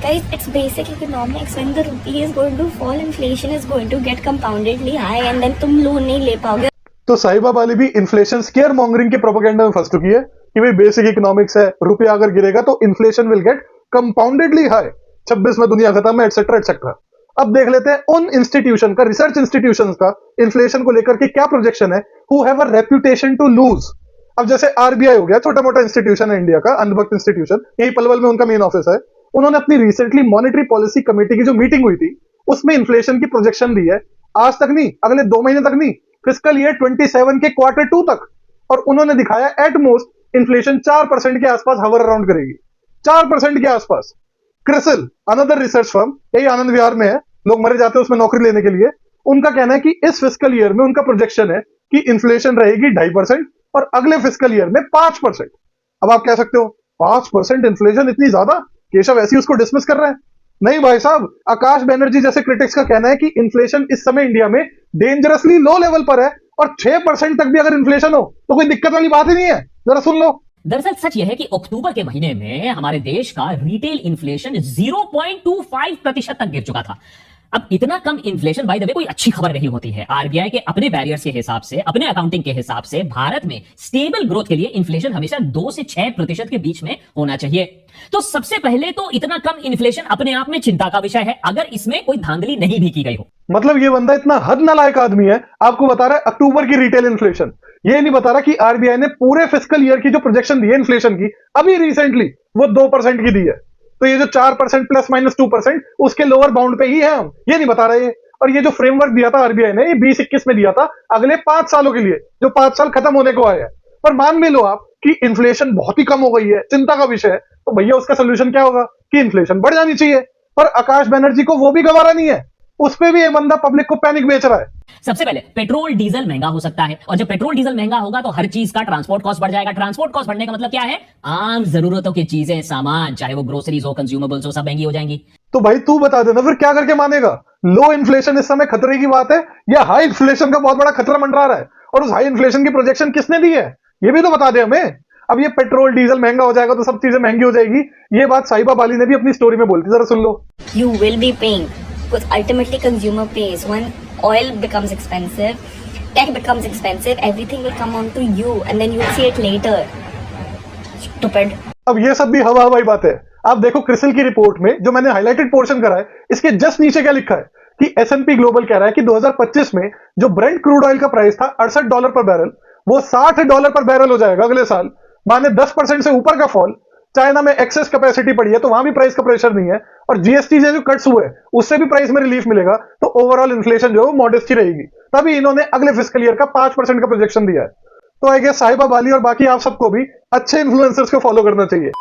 Guys, it's basic economics. When the rupee is going to fall, inflation is going to get compoundedly high, and then तुम loan नहीं ले पाओगे. तो साहिबा वाली भी इन्फ्लेशन स्केयर मॉन्गरिंग के प्रोपेगेंडा में फंस चुकी है कि भाई बेसिक इकोनॉमिक्स है, रुपया अगर गिरेगा तो इन्फ्लेशन विल गेट कंपाउंडेडली हाई, 26 में दुनिया खत्म है, एटसेट्रा एटसेट्रा. अब देख लेते हैं उन इंस्टीट्यूशन का, रिसर्च इंस्टीट्यूशन का इन्फ्लेशन को लेकर के क्या प्रोजेक्शन है, who have a reputation to lose. अब जैसे आरबीआई हो गया, छोटा मोटा इंस्टीट्यूशन है इंडिया का, अंधभक्त इंस्टीट्यूशन, यही पलवल में उनका मेन ऑफिस है. उन्होंने अपनी रिसेंटली मॉनेटरी पॉलिसी कमेटी की जो मीटिंग हुई थी उसमें इन्फ्लेशन की प्रोजेक्शन दी है, आज तक नहीं, अगले 2 महीने तक नहीं, फिस्कल ईयर 27 के Q2 तक. और उन्होंने दिखाया एट मोस्ट इन्फ्लेशन 4% के आसपास हवर अराउंड करेगी, 4% के आसपास. क्रिसिल, अनदर रिसर्च फर्म, यही आनंद विहार में है, लोग मरे जाते हैं उसमें नौकरी लेने के लिए, उनका कहना है कि इस फिस्कल ईयर में उनका प्रोजेक्शन है कि इन्फ्लेशन रहेगी 2.5% और अगले फिस्कल ईयर में 5%. अब आप कह सकते हो 5% इन्फ्लेशन इतनी ज्यादा, केशव ऐसी उसको डिसमिस कर रहे हैं. नहीं भाई साहब, आकाश बनर्जी जैसे क्रिटिक्स का कहना है कि इन्फ्लेशन इस समय इंडिया में डेंजरसली लो लेवल पर है और 6% तक भी अगर इन्फ्लेशन हो तो कोई दिक्कत वाली बात ही नहीं है. जरा सुन लो. दरअसल सच यह है कि अक्टूबर के महीने में हमारे देश का रिटेल इन्फ्लेशन 0.25% तक गिर चुका था. अब इतना कम इन्फ्लेशन बाय द वे कोई अच्छी खबर नहीं होती है. आरबीआई के अपने बैरियर्स के हिसाब से, अपने अकाउंटिंग के हिसाब से भारत में स्टेबल ग्रोथ के लिए इन्फ्लेशन हमेशा 2 से 6% के बीच में होना चाहिए. तो सबसे पहले तो इतना कम इन्फ्लेशन अपने आप में चिंता का विषय है, अगर इसमें कोई धांधली नहीं भी की गई हो. मतलब ये बंदा इतना हद नालायक आदमी है, आपको बता रहा है अक्टूबर की रिटेल इन्फ्लेशन, ये नहीं बता रहा कि आरबीआई ने पूरे फिस्कल ईयर की जो प्रोजेक्शन दी है इन्फ्लेशन की, अभी रिसेंटली वो 2% की दी है. तो ये जो 4% प्लस माइनस 2% उसके लोअर बाउंड पे ही है हम, ये नहीं बता रहे. और ये जो फ्रेमवर्क दिया था आरबीआई ने, ये 2021 में दिया था अगले 5 सालों के लिए, जो 5 साल खत्म होने को आए हैं. पर मान भी लो आप कि इन्फ्लेशन बहुत ही कम हो गई है, चिंता का विषय है, तो भैया उसका सोल्यूशन क्या होगा कि इन्फ्लेशन बढ़ जानी चाहिए. पर आकाश बनर्जी को वो भी गवारा नहीं है, उस पे भी ये बंदा पब्लिक को पैनिक बेच रहा है. सबसे पहले पेट्रोल डीजल महंगा हो सकता है, और जब पेट्रोल डीजल महंगा होगा तो हर चीज का ट्रांसपोर्ट कॉस्ट बढ़ जाएगा. ट्रांसपोर्ट कॉस्ट बढ़ने का मतलब क्या है? आम जरूरतों की चीजें, सामान, चाहे वो ग्रोसरीज हो, कंज्यूमेबल्स हो, सब महंगी हो जाएंगी. तो भाई तू बता देना फिर क्या करके मानेगा? लो इन्फ्लेशन इस समय खतरे की बात है या हाई इन्फ्लेशन का बहुत बड़ा खतरा मंडरा रहा है? और उस हाई इन्फ्लेशन की प्रोजेक्शन किसने दी है, ये भी तो बता दे हमें. अब ये पेट्रोल डीजल महंगा हो जाएगा तो सब चीजें महंगी हो जाएगी, ये बात साहिबा बाली ने भी अपनी स्टोरी में बोली थी, जरा सुन लो. You will be paying because ultimately consumer pays. When oil becomes expensive, tech becomes expensive, everything will come on to you and then you'll see it later. Stupid. अब ये सब भी हवा हवाई बात है. आप देखो क्रिसिल की रिपोर्ट में जो मैंने हाईलाइटेड पोर्शन करा है, इसके जस्ट नीचे क्या लिखा है कि S&P ग्लोबल कह रहा है कि 2025 में जो ब्रेंट क्रूड ऑयल का प्राइस था $68 पर बैरल, वो $60 पर बैरल हो जाएगा अगले साल. माने 10% से ऊपर का फॉल. चाइना में एक्सेस कैपेसिटी पड़ी है तो वहां भी प्राइस का प्रेशर नहीं है, और जीएसटी से जो कट्स हुए उससे भी प्राइस में रिलीफ मिलेगा, तो ओवरऑल इन्फ्लेशन जो है वो मॉडेस्ट ही रहेगी. तभी इन्होंने अगले फिस्कल ईयर का 5% का प्रोजेक्शन दिया है. तो आई गेस साहिबा बाली और बाकी आप सबको भी अच्छे इन्फ्लुएंसर्स को फॉलो करना चाहिए.